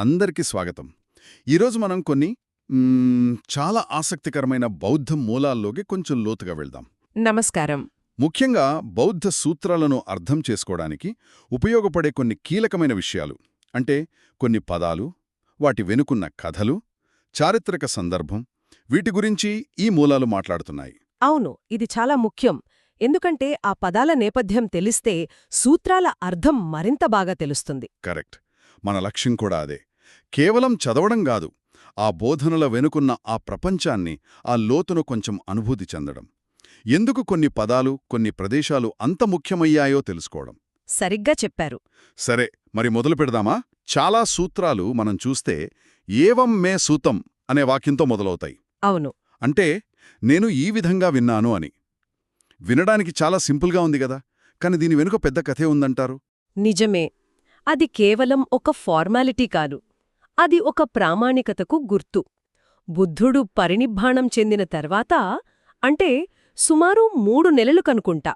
అందరికీ స్వాగతం. ఈరోజు మనం కొన్ని చాలా ఆసక్తికరమైన బౌద్ధ మూలాల్లోకి కొంచెం లోతుగా వెళ్దాం. నమస్కారం. ముఖ్యంగా బౌద్ధ సూత్రాలను అర్థం చేసుకోవడానికి ఉపయోగపడే కొన్ని కీలకమైన విషయాలు, అంటే కొన్ని పదాలు, వాటి వెనుకున్న కథలు, చారిత్రక సందర్భం, వీటి గురించి ఈ మూలాలు మాట్లాడుతున్నాయి. అవును, ఇది చాలా ముఖ్యం. ఎందుకంటే ఆ పదాల నేపథ్యం తెలిస్తే సూత్రాల అర్థం మరింత బాగా తెలుస్తుంది. కరెక్ట్. మన లక్ష్యం కూడా అదే. కేవలం చదవడం కాదు, ఆ బోధనల వెనుకున్న ఆ ప్రపంచాన్ని, ఆ లోతును కొంచెం అనుభూతి చెందడం. ఎందుకు కొన్ని పదాలు, కొన్ని ప్రదేశాలు అంత ముఖ్యమయ్యాయో తెలుసుకోవడం. సరిగ్గా చెప్పారు. సరే, మరి మొదలు పెడదామా? చాలా సూత్రాలు మనం చూస్తే ఏవం మే సూతం అనే వాక్యంతో మొదలవుతాయి. అవును. అంటే నేను ఈ విధంగా విన్నాను అని. వినడానికి చాలా సింపుల్గా ఉంది గదా, కాని దీని వెనుక పెద్ద కథే ఉందంటారు. నిజమే. అది కేవలం ఒక ఫార్మాలిటీ కాదు. అది ఒక ప్రామాణికతకు గుర్తు. బుద్ధుడు పరినిబ్బాణం చెందిన తర్వాత, అంటే సుమారు 3 నెలలు కనుకుంటా,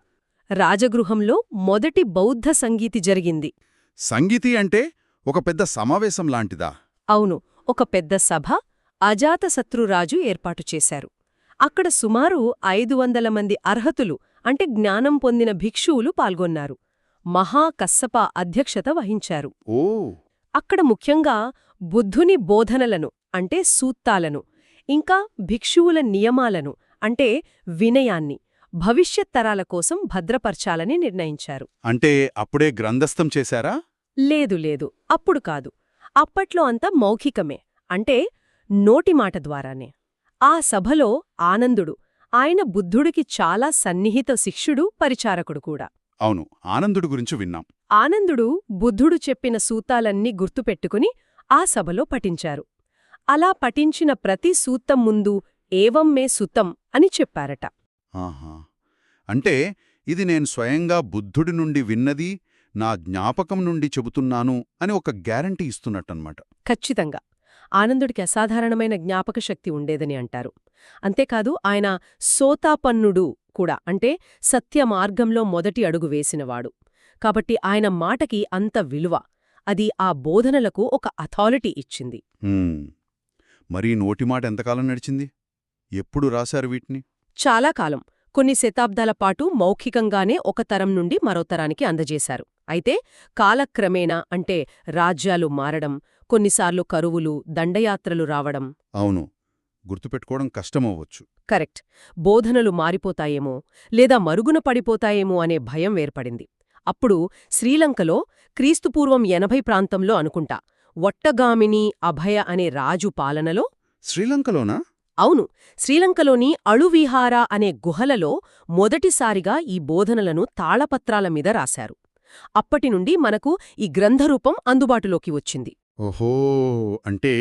రాజగృహంలో మొదటి బౌద్ధ సంగీతి జరిగింది. సంగీతి అంటే ఒక పెద్ద సమావేశం లాంటిదా? అవును, ఒక పెద్ద సభ అజాతశత్రురాజు ఏర్పాటు చేశారు. అక్కడ సుమారు 500 మంది అర్హతులు, అంటే జ్ఞానం పొందిన భిక్షువులు పాల్గొన్నారు. మహాకస్సప అధ్యక్షత వహించారు. ఓ, అక్కడ ముఖ్యంగా బుద్ధుని బోధనలను, అంటే సూత్తాలను, ఇంకా భిక్షువుల నియమాలను, అంటే వినయాన్ని భవిష్యత్ తరాల కోసం భద్రపర్చాలని నిర్ణయించారు. అంటే అప్పుడే గ్రంథస్థం చేశారా? లేదు, అప్పుడు కాదు. అప్పట్లో అంతా మౌఖికమే, అంటే నోటిమాట ద్వారానే. ఆ సభలో ఆనందుడు, ఆయన బుద్ధుడికి చాలా సన్నిహిత శిష్యుడు, పరిచారకుడు కూడా. అవును, ఆనందుడి గురించి విన్నాం. ఆనందుడు బుద్ధుడు చెప్పిన సూతాలన్నీ గుర్తుపెట్టుకుని ఆ సభలో పఠించారు. అలా పఠించిన ప్రతి సూత్తం ముందు ఏవం మే సుతం అని చెప్పారట. ఆహా, అంటే ఇది నేను స్వయంగా బుద్ధుడి నుండి విన్నది, నా జ్ఞాపకం నుండి చెబుతున్నాను అని ఒక గ్యారంటీ ఇస్తున్నట్టన్నమాట. ఖచ్చితంగా. ఆనందుడికి అసాధారణమైన జ్ఞాపకశక్తి ఉండేదని అంటారు. అంతేకాదు, ఆయన సోతాపన్నుడు కూడా, అంటే సత్య మార్గంలో మొదటి అడుగు వేసినవాడు. కాబట్టి ఆయన మాటకి అంత విలువ. అది ఆ బోధనలకు ఒక అథారిటీ ఇచ్చింది. మరీ నోటిమాట ఎంతకాలం నడిచింది? ఎప్పుడు రాశారు వీటిని? చాలా కాలం, కొన్ని శతాబ్దాల పాటు మౌఖికంగానే ఒక తరం నుండి మరో తరానికి అందజేశారు. అయితే కాలక్రమేణా, అంటే రాజ్యాలు మారడం, కొన్నిసార్లు కరువులు, దండయాత్రలు రావడం. అవును, గుర్తుపెట్టుకోవడం కష్టమవ్వచ్చు. కరెక్ట్. బోధనలు మారిపోతాయేమో, లేదా మరుగున పడిపోతాయేమో అనే భయం ఏర్పడింది. అప్పుడు శ్రీలంకలో క్రీస్తుపూర్వం 80 ప్రాంతంలో అనుకుంటా, వట్టగామిని అభయ అనే రాజు పాలనలో. శ్రీలంకలోనా? అవును, శ్రీలంకలోని అళువిహార అనే గుహలలో మొదటిసారిగా ఈ బోధనలను తాళపత్రాల మీద రాశారు. అప్పటినుండి మనకు ఈ గ్రంథరూపం అందుబాటులోకి వచ్చింది. ఓహో, అంటే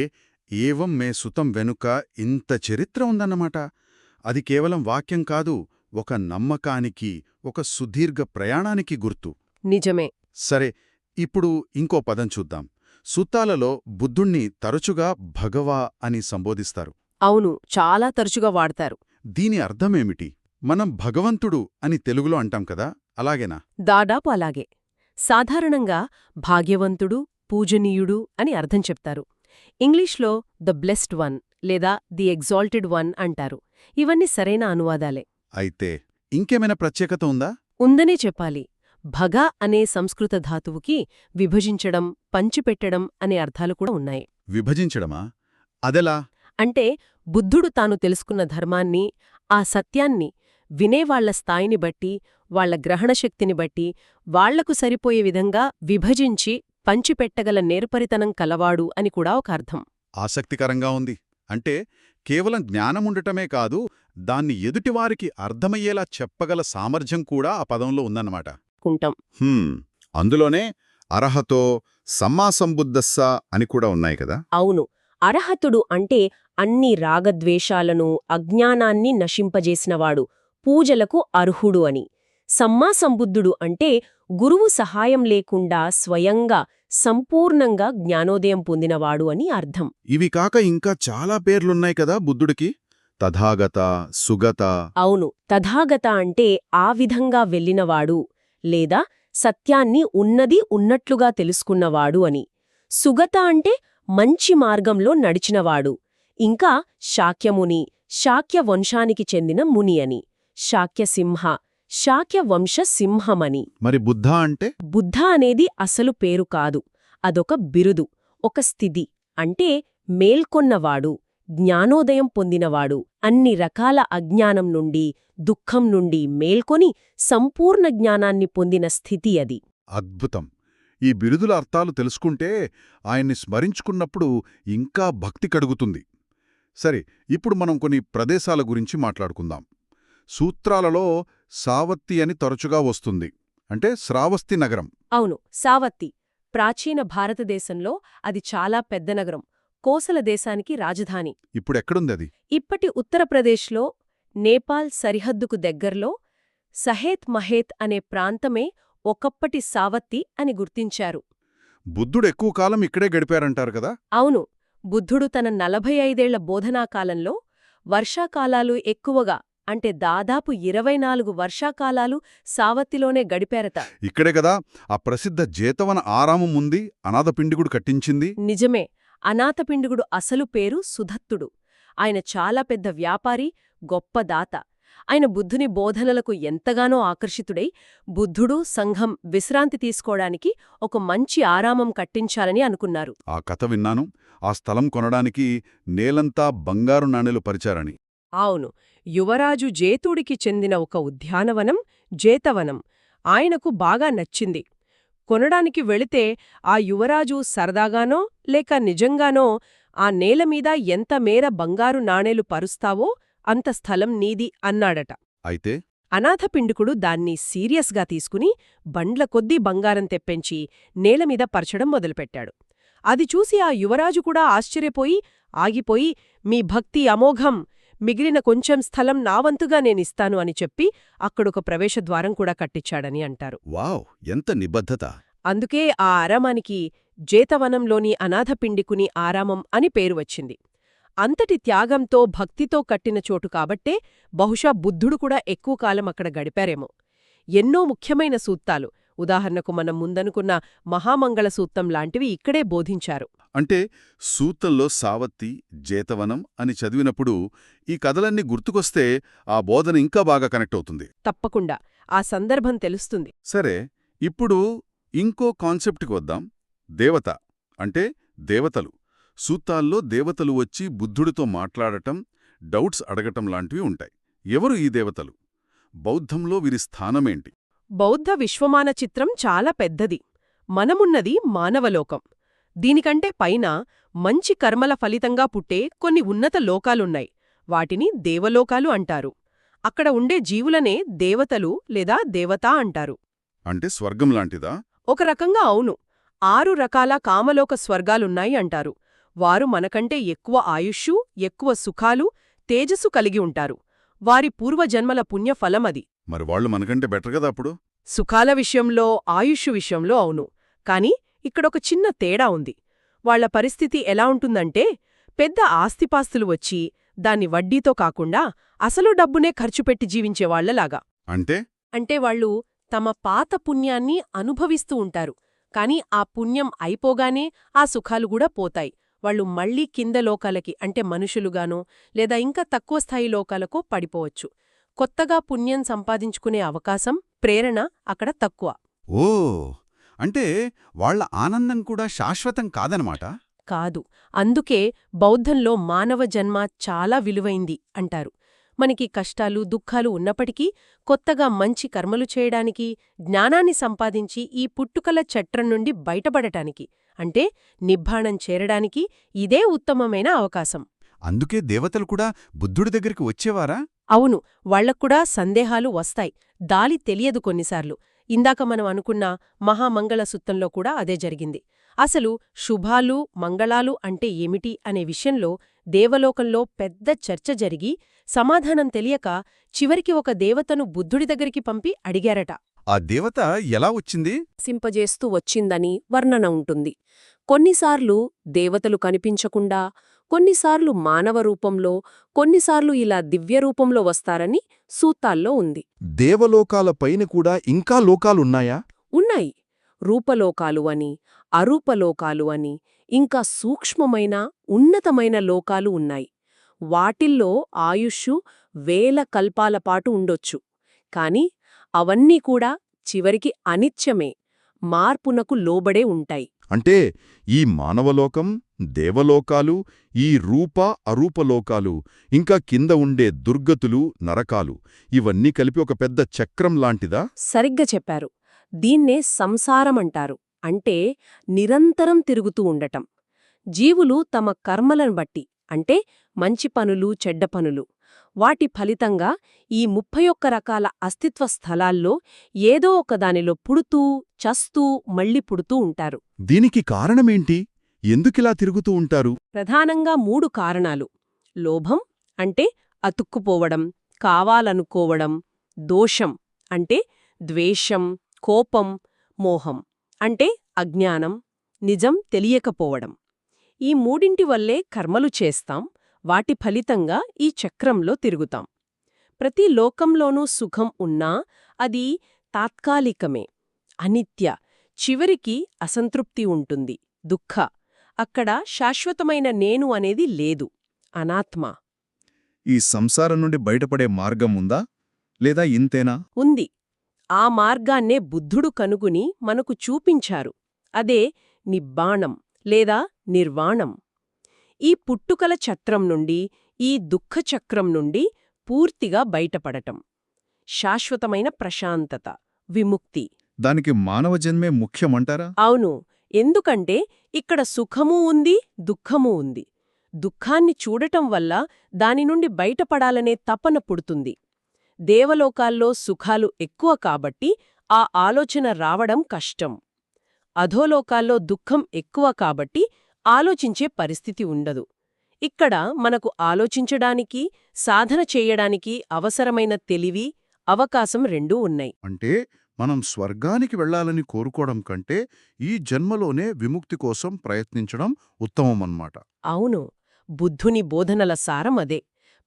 ఏవం మే సుతం వెనుక ఇంత చరిత్ర ఉందన్నమాట. అది కేవలం వాక్యం కాదు, ఒక నమ్మకానికి, ఒక సుదీర్ఘ ప్రయాణానికి గుర్తు. నిజమే. సరే, ఇప్పుడు ఇంకో పదం చూద్దాం. సూత్తాలలో బుద్ధుణ్ణి తరచుగా భగవా అని సంబోధిస్తారు. అవును, చాలా తరచుగా వాడతారు. దీని అర్థమేమిటి? మనం భగవంతుడు అని తెలుగులో అంటాం కదా, అలాగేనా? దాదాపు అలాగే. సాధారణంగా భాగ్యవంతుడు, పూజనీయుడు అని అర్థం చెప్తారు. ఇంగ్లీష్లో ద బ్లెస్డ్ వన్ లేదా ది ఎగ్జాల్టెడ్ వన్ అంటారు. ఇవన్నీ సరైన అనువాదాలే. అయితే ఇంకేమైనా ప్రత్యేకత ఉందా? ఉందనే చెప్పాలి. భగ అనే సంస్కృత ధాతువుకి విభజించడం, పంచిపెట్టడం అనే అర్థాలు కూడా ఉన్నాయి. విభజించడమా? అదెలా? అంటే బుద్ధుడు తాను తెలుసుకున్న ధర్మాన్ని, ఆ సత్యాన్ని వినేవాళ్ల స్థాయిని బట్టి, వాళ్ల గ్రహణశక్తిని బట్టి, వాళ్లకు సరిపోయే విధంగా విభజించి పంచిపెట్టగల నేర్పరితనం కలవాడు అని కూడా ఒక అర్థం. ఆసక్తికరంగా ఉంది. అంటే కేవలం జ్ఞానముండటమే కాదు, దాన్ని ఎదుటివారికి అర్థమయ్యేలా చెప్పగల సామర్థ్యం కూడా ఆ పదంలో ఉందన్నమాట. కుంటాం. అందులోనే అర్హతో, సమ్మాసంబుద్ధస్స అని కూడా ఉన్నాయి కదా. అవును, అర్హతుడు అంటే అన్ని రాగద్వేషాలను, అజ్ఞానాన్ని నశింపజేసినవాడు, పూజలకు అర్హుడు అని. సమ్మాసంబుద్ధుడు అంటే గురువు సహాయం లేకుండా స్వయంగా సంపూర్ణంగా జ్ఞానోదయం పొందినవాడు అని అర్థం. ఇవి కాక ఇంకా చాలా పేర్లున్నాయి కదా బుద్ధుడికి. తథాగత, సుగత. అవును, తథాగత అంటే ఆ విధంగా వెళ్ళినవాడు, లేదా సత్యాన్ని ఉన్నది ఉన్నట్లుగా తెలుసుకున్నవాడు అని. సుగత అంటే మంచి మార్గంలో నడిచినవాడు. ఇంకా శాక్యముని, శాక్య వంశానికి చెందిన ముని అని. శాక్యసింహ, శాక్య వంశ సింహమని. మరి బుద్ధ అంటే? బుద్ధ అనేది అసలు పేరు కాదు. అదొక బిరుదు, ఒక స్థితి. అంటే మేల్కొన్నవాడు, జ్ఞానోదయం పొందినవాడు, అన్ని రకాల అజ్ఞానం నుండి, దుఃఖం నుండి మేల్కొని సంపూర్ణ జ్ఞానాన్ని పొందిన స్థితి అది. అద్భుతం. ఈ బిరుదుల అర్థాలు తెలుసుకుంటే ఆయన్ని స్మరించుకున్నప్పుడు ఇంకా భక్తి కడుగుతుంది. సరే, ఇప్పుడు మనం కొన్ని ప్రదేశాల గురించి మాట్లాడుకుందాం. సూత్రాలలో సావత్తి అని తరచుగా వస్తుంది. అంటే శ్రావస్తి నగరం. అవును, సావత్తి. ప్రాచీన భారతదేశంలో అది చాలా పెద్ద నగరం. కోసల దేశానికి రాజధాని. ఇప్పుడెక్కడుందది? ఇప్పటి ఉత్తరప్రదేశ్లో, నేపాల్ సరిహద్దుకు దగ్గర్లో సహేత్ మహేత్ అనే ప్రాంతమే ఒకప్పటి సావత్తి అని గుర్తించారు. బుద్ధుడెక్కువ కాలం ఇక్కడే గడిపారంటారు కదా? అవును, బుద్ధుడు తన 45 ఏళ్ల బోధనాకాలంలో వర్షాకాలాలు ఎక్కువగా, అంటే దాదాపు 24 వర్షాకాలాలు సావత్తిలోనే గడిపారట. ఇక్కడే కదా ఆ ప్రసిద్ధ జేతవన ఆరామం ఉంది, అనాథపిండిగుడు కట్టించింది. నిజమే. అనాథపిండిగుడు అసలు పేరు సుధత్తుడు. ఆయన చాలా పెద్ద వ్యాపారి, గొప్ప దాత. ఆయన బుద్ధుని బోధనలకు ఎంతగానో ఆకర్షితుడై బుద్ధుడు, సంఘం విశ్రాంతి తీసుకోవడానికి ఒక మంచి ఆరామం కట్టించాలని అనుకున్నారు. ఆ కథ విన్నాను. ఆ స్థలం కొనడానికి నేలంతా బంగారు నాణెలు పరిచారని. అవును, యువరాజు జేతుడికి చెందిన ఒక ఉద్యానవనం జేతవనం ఆయనకు బాగా నచ్చింది. కొనడానికి వెళితే ఆ యువరాజు సరదాగానో లేక నిజంగానో ఆ నేలమీద ఎంత మేర బంగారు నాణేలు పరుస్తావో అంత స్థలం నీది అన్నాడట. అయితే అనాథపిండికుడు దాన్ని సీరియస్గా తీసుకుని బండ్ల కొద్దీ బంగారం తెప్పించి నేలమీద పరచడం మొదలుపెట్టాడు. అది చూసి ఆ యువరాజు కూడా ఆశ్చర్యపోయి ఆగిపోయి, మీ భక్తి అమోఘం, మిగిలిన కొంచెం స్థలం నావంతుగా నేనిస్తాను అని చెప్పి అక్కడొక ప్రవేశద్వారం కూడా కట్టించాడని అంటారు. వావ్, ఎంత నిబద్ధత! అందుకే ఆ ఆరామానికి జేతవనంలోని అనాథపిండికుని ఆరామం అని పేరు వచ్చింది. అంతటి త్యాగంతో భక్తితో కట్టిన చోటు కాబట్టే బహుశా బుద్ధుడు కూడా ఎక్కువ కాలం అక్కడ గడిపారేమో. ఎన్నో ముఖ్యమైన సూత్తాలు, ఉదాహరణకు మనం ముందనుకున్న మహామంగళ సూత్తం లాంటివి ఇక్కడే బోధించారు. అంటే సూతంలో సావత్తి, జేతవనం అని చదివినప్పుడు ఈ కథలన్నీ గుర్తుకొస్తే ఆ బోధన ఇంకా బాగా కనెక్ట్ అవుతుంది. తప్పకుండా ఆ సందర్భం తెలుస్తుంది. సరే, ఇప్పుడు ఇంకో కాన్సెప్ట్కి వద్దాం. దేవత అంటే దేవతలు. సూత్తాల్లో దేవతలు వచ్చి బుద్ధుడితో మాట్లాడటం, డౌట్స్ అడగటం లాంటివి ఉంటాయి. ఎవరు ఈ దేవతలు? బౌద్ధంలో వీరి స్థానమేంటి? బౌద్ధ విశ్వమాన చిత్రం చాలా పెద్దది. మనమున్నది మానవలోకం. దీనికంటే పైన మంచి కర్మల ఫలితంగా పుట్టే కొన్ని ఉన్నత లోకాలున్నాయి. వాటిని దేవలోకాలు అంటారు. అక్కడ ఉండే జీవులనే దేవతలు లేదా దేవతా అంటారు. అంటే స్వర్గం లాంటిదా? ఒక రకంగా అవును. 6 రకాల కామలోక స్వర్గాలున్నాయి అంటారు. వారు మనకంటే ఎక్కువ ఆయుష్షు, ఎక్కువ సుఖాలు, తేజస్సు కలిగి ఉంటారు. వారి పూర్వజన్మల పుణ్యఫలమది. మరి వాళ్ళు మనకంటే బెటర్ కదా అప్పుడు? సుఖాల విషయంలో, ఆయుష్షు విషయంలో అవును. కాని ఇక్కడొక చిన్న తేడా ఉంది. వాళ్ల పరిస్థితి ఎలా ఉంటుందంటే, పెద్ద ఆస్తిపాస్తులు వచ్చి దాన్ని వడ్డీతో కాకుండా అసలు డబ్బునే ఖర్చుపెట్టి జీవించేవాళ్లలాగా. అంటే వాళ్ళు తమ పాత పుణ్యాన్ని అనుభవిస్తూ ఉంటారు. కాని ఆ పుణ్యం అయిపోగానే ఆ సుఖాలు కూడా పోతాయి. వాళ్ళు మళ్లీ కింద లోకాలకి, అంటే మనుషులుగానో లేదా ఇంకా తక్కువ స్థాయి లోకాలకో పడిపోవచ్చు. కొత్తగా పుణ్యం సంపాదించుకునే అవకాశం, ప్రేరణ అక్కడ తక్కువ. ఓ, అంటే వాళ్ల ఆనందం కూడా శాశ్వతం కాదనమాట? కాదు. అందుకే బౌద్ధంలో మానవ జన్మ చాలా విలువైంది అంటారు. మనకి కష్టాలు, దుఃఖాలు ఉన్నప్పటికీ కొత్తగా మంచి కర్మలు చేయడానికి, జ్ఞానాన్ని సంపాదించి ఈ పుట్టుకల చట్రం నుండి బయటపడటానికి, అంటే నిబ్బాణం చేరడానికి ఇదే ఉత్తమమైన అవకాశం. అందుకే దేవతలు కూడా బుద్ధుడి దగ్గరికి వచ్చేవారా? అవును, వాళ్లక్కూడా సందేహాలు వస్తాయి. దాలి తెలియదు కొన్నిసార్లు. ఇందాక మనం అనుకున్న మహామంగళ సూత్రంలో కూడా అదే జరిగింది. అసలు శుభాలు, మంగళాలు అంటే ఏమిటి అనే విషయంలో దేవలోకంలో పెద్ద చర్చ జరిగి సమాధానం తెలియక చివరికి ఒక దేవతను బుద్ధుడి దగ్గరికి పంపి అడిగారట. ఆ దేవత ఎలా వచ్చింది? సింపజేస్తూ వచ్చిందని వర్ణన ఉంటుంది. కొన్నిసార్లు దేవతలు కనిపించకుండా, కొన్నిసార్లు మానవ రూపంలో, కొన్నిసార్లు ఇలా దివ్యరూపంలో వస్తారని సూత్తాల్లో ఉంది. దేవలోకాలపైన కూడా ఇంకా లోకాలున్నాయా? ఉన్నాయి. రూపలోకాలు అని, అరూపలోకాలు అని, ఇంకా సూక్ష్మమైన ఉన్నతమైన లోకాలు ఉన్నాయి. వాటిల్లో ఆయుష్షు వేల కల్పాల పాటు ఉండొచ్చు. కాని అవన్నీ కూడా చివరికి అనిత్యమే, మార్పునకు లోబడే ఉంటాయి. అంటే ఈ మానవలోకం, దేవలోకాలు, ఈ రూప అరూపలోకాలు, ఇంకా కింద ఉండే దుర్గతులు, నరకాలు ఇవన్నీ కలిపి ఒక పెద్ద చక్రం లాంటిదా? సరిగ్గా చెప్పారు. దీన్నే సంసారమంటారు. అంటే నిరంతరం తిరుగుతూ ఉండటం. జీవులు తమ కర్మలను బట్టి, అంటే మంచి పనులు, చెడ్డ పనులు, వాటి ఫలితంగా ఈ 31 రకాల అస్తిత్వ స్థలాల్లో ఏదో ఒకదానిలో పుడుతూ, చస్తూ, మళ్ళీ పుడుతూ ఉంటారు. దీనికి కారణమేంటి? ఎందుకిలా తిరుగుతూ ఉంటారు? ప్రధానంగా 3 కారణాలు. లోభం అంటే అతుక్కుపోవడం, కావాలనుకోవడం. దోషం అంటే ద్వేషం, కోపం. మోహం అంటే అజ్ఞానం, నిజం తెలియకపోవడం. ఈ మూడింటి వల్లే కర్మలు చేస్తాం, వాటి ఫలితంగా ఈ చక్రంలో తిరుగుతాం. ప్రతి లోకంలోనూ సుఖం ఉన్నా అది తాత్కాలికమే, అనిత్య. చివరికి అసంతృప్తి ఉంటుంది, దుఃఖ. అక్కడ శాశ్వతమైన నేను అనేది లేదు, అనాత్మ. ఈ సంసారం నుండి బయటపడే మార్గం ఉందా? లేదా ఇంతేనా? ఉంది. ఆ మార్గాన్నే బుద్ధుడు కనుగొని మనకు చూపించారు. అదే నిబ్బాణం లేదా నిర్వాణం. ఈ పుట్టుకల చక్రం నుండి, ఈ దుఃఖచక్రం నుండి పూర్తిగా బయటపడటం. శాశ్వతమైన ప్రశాంతత, విముక్తి. దానికి మానవ జన్మే ముఖ్యమంటారా? అవును. ఎందుకంటే ఇక్కడ సుఖమూ ఉంది, దుఃఖమూ ఉంది. దుఃఖాన్ని చూడటం వల్ల దాని నుండి బయటపడాలనే తపన పుడుతుంది. దేవలోకాల్లో సుఖాలు ఎక్కువ కాబట్టి ఆ ఆలోచన రావడం కష్టం. అధోలోకాల్లో దుఃఖం ఎక్కువ కాబట్టి ఆలోచించే పరిస్థితి ఉండదు. ఇక్కడ మనకు ఆలోచించడానికి, సాధన చేయడానికి అవసరమైన తెలివి, అవకాశం రెండూ ఉన్నాయి. అంటే మనం స్వర్గానికి వెళ్లాలని కోరుకోవడం కంటే ఈ జన్మలోనే విముక్తి కోసం ప్రయత్నించడం ఉత్తమమన్నమాట. అవును. బుద్ధుని బోధనల సారం అదే.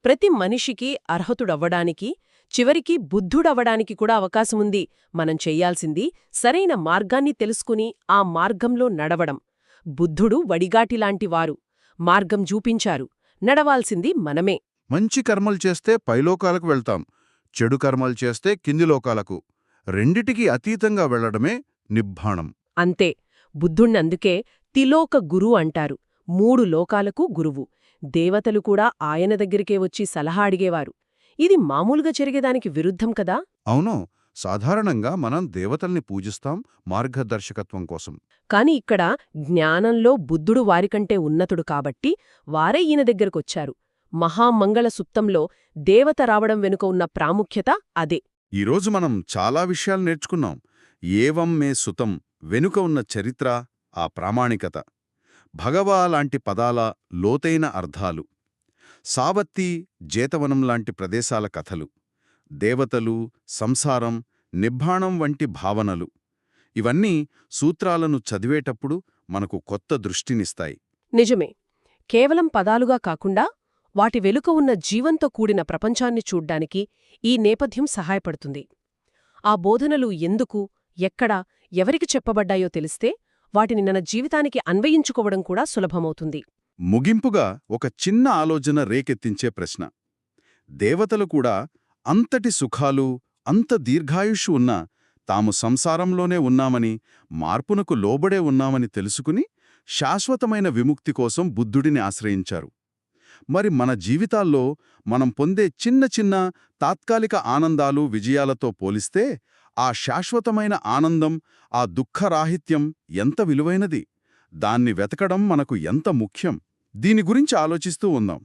ప్రతి మనిషికి అర్హతుడవ్వడానికి, చివరికి బుద్ధుడవ్వడానికి కూడా అవకాశముంది. మనం చెయ్యాల్సింది సరైన మార్గాన్ని తెలుసుకుని ఆ మార్గంలో నడవడం. బుద్ధుడు వడిగాటిలాంటివారు. మార్గం చూపించారు. నడవాల్సింది మనమే. మంచి కర్మలు చేస్తే పైలోకాలకు వెళ్తాం, చెడు కర్మలు చేస్తే కింది లోకాలకు. రెండిటికీ అతీతంగా వెళ్లడమే నిబ్బాణం. అంతే. బుద్ధుణ్ణందుకే తిలోక గురు అంటారు. 3 లోకాలకు గురువు. దేవతలు కూడా ఆయన దగ్గరికే వచ్చి సలహా అడిగేవారు. ఇది మామూలుగా జరిగేదానికి విరుద్ధం కదా? అవును. సాధారణంగా మనం దేవతల్ని పూజిస్తాం మార్గదర్శకత్వం కోసం. కాని ఇక్కడ జ్ఞానంలో బుద్ధుడు వారికంటే ఉన్నతుడు కాబట్టి వారే ఈయన దగ్గరకొచ్చారు. మహామంగళ సుత్తంలో దేవత రావడం వెనుక ఉన్న ప్రాముఖ్యత అదే. ఈరోజు మనం చాలా విషయాలు నేర్చుకున్నాం. ఏవం మే సుతం వెనుక ఉన్న చరిత్ర, ఆ ప్రామాణికత, భగవా లాంటి పదాల లోతైన అర్థాలు, సావత్తి, జేతవనం లాంటి ప్రదేశాల కథలు, దేవతలు, సంసారం, నిబ్బాణం వంటి భావనలు. ఇవన్నీ సూత్రాలను చదివేటప్పుడు మనకు కొత్త దృష్టినిస్తాయి. నిజమే. కేవలం పదాలుగా కాకుండా వాటి వెలుక ఉన్న జీవంతో కూడిన ప్రపంచాన్ని చూడ్డానికి ఈ నేపథ్యం సహాయపడుతుంది. ఆ బోధనలు ఎందుకు, ఎక్కడ, ఎవరికి చెప్పబడ్డాయో తెలిస్తే వాటిని మన జీవితానికి అన్వయించుకోవడం కూడా సులభమవుతుంది. ముగింపుగా ఒక చిన్న ఆలోచన రేకెత్తించే ప్రశ్న. దేవతలు కూడా అంతటి సుఖాలు, అంత దీర్ఘాయుష్షు ఉన్నా తాము సంసారంలోనే ఉన్నామని, మార్పునకు లోబడే ఉన్నామని తెలుసుకుని శాశ్వతమైన విముక్తి కోసం బుద్ధుడిని ఆశ్రయించారు. మరి మన జీవితాల్లో మనం పొందే చిన్న చిన్న తాత్కాలిక ఆనందాలు, విజయాలతో పోలిస్తే ఆ శాశ్వతమైన ఆనందం, ఆ దుఃఖరాహిత్యం ఎంత విలువైనది, దాన్ని వెతకడం మనకు ఎంత ముఖ్యం. దీని గురించి ఆలోచిస్తూ ఉందాం.